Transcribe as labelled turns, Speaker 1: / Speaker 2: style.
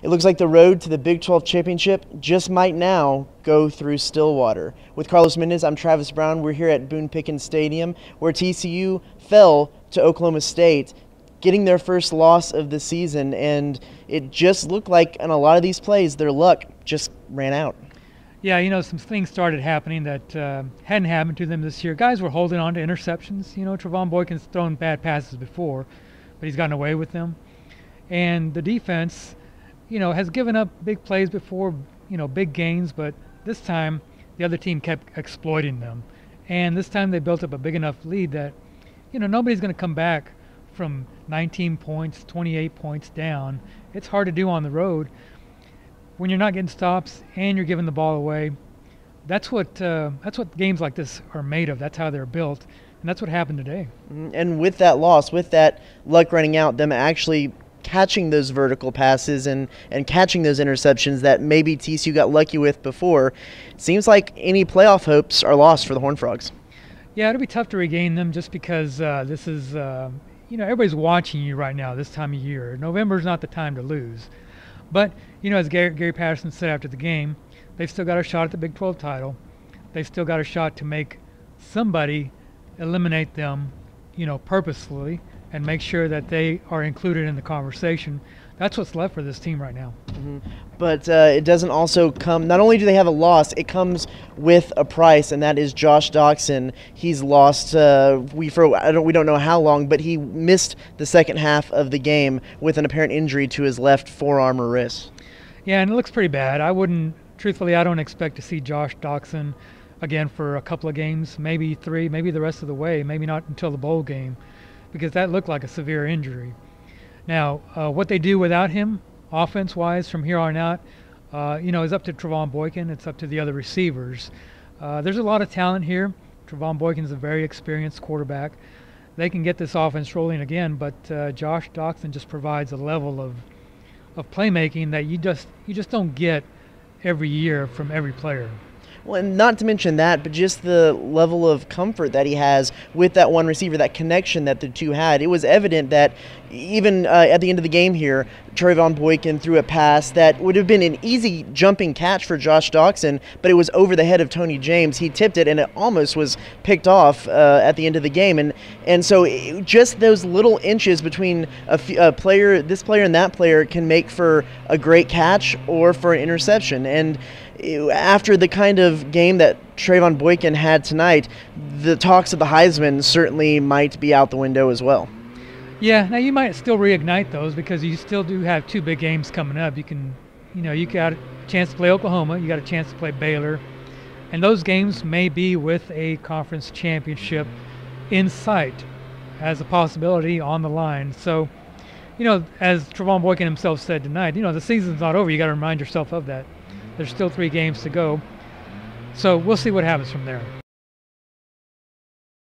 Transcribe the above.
Speaker 1: It looks like the road to the Big 12 championship just might now go through Stillwater. With Carlos Mendez, I'm Travis Brown. We're here at Boone Pickens Stadium, where TCU fell to Oklahoma State, getting their first loss of the season, and it just looked like in a lot of these plays, their luck just ran out.
Speaker 2: Yeah, some things started happening that hadn't happened to them this year. Guys were holding on to interceptions. Trevon Boykin's thrown bad passes before, but he's gotten away with them. And the defense, has given up big plays before, big gains, but this time the other team kept exploiting them. And this time they built up a big enough lead that, nobody's going to come back from 19 points, 28 points down. It's hard to do on the road. When you're not getting stops and you're giving the ball away, that's what games like this are made of. That's how they're built, and that's what happened today.
Speaker 1: And with that loss, with that luck running out, them actually catching those vertical passes and catching those interceptions that maybe TCU got lucky with before, it seems like any playoff hopes are lost for the Horned Frogs.
Speaker 2: Yeah, it'll be tough to regain them just because this is, everybody's watching you right now this time of year. November's not the time to lose. But, as Gary Patterson said after the game, they've still got a shot at the Big 12 title. They've still got a shot to make somebody eliminate them, purposefully, and make sure that they are included in the conversation. That's what's left for this team right now.
Speaker 1: But it doesn't also come, not only do they have a loss, it comes with a price, and that is Josh Doxson. He's lost, we don't know how long, but he missed the second half of the game with an apparent injury to his left forearm or wrist.
Speaker 2: Yeah, and it looks pretty bad. Truthfully, I don't expect to see Josh Doxson again for a couple of games, maybe 3, maybe the rest of the way, maybe not until the bowl game, because that looked like a severe injury. Now, what they do without him, offense-wise, from here on out, is up to Trevon Boykin. It's up to the other receivers. There's a lot of talent here. Trevon Boykin's a very experienced quarterback. They can get this offense rolling again, but Josh Doxson just provides a level of playmaking that you just don't get every year from every player.
Speaker 1: Well, and not to mention that, but just the level of comfort that he has with that one receiver, that connection that the two had. It was evident that even at the end of the game here, Trevon Boykin threw a pass that would have been an easy jumping catch for Josh Doxson, but it was over the head of Tony James. He tipped it, and it almost was picked off at the end of the game. And so just those little inches between a player, this player and that player, can make for a great catch or for an interception. And after the kind of game that Trevon Boykin had tonight, the talks of the Heisman certainly might be out the window as well.
Speaker 2: Yeah, now you might still reignite those because you still do have 2 big games coming up. You got a chance to play Oklahoma, you got a chance to play Baylor, and those games may be with a conference championship in sight as a possibility on the line. So, as Trevon Boykin himself said tonight, the season's not over. You got to remind yourself of that. There's still 3 games to go. So we'll see what happens from there.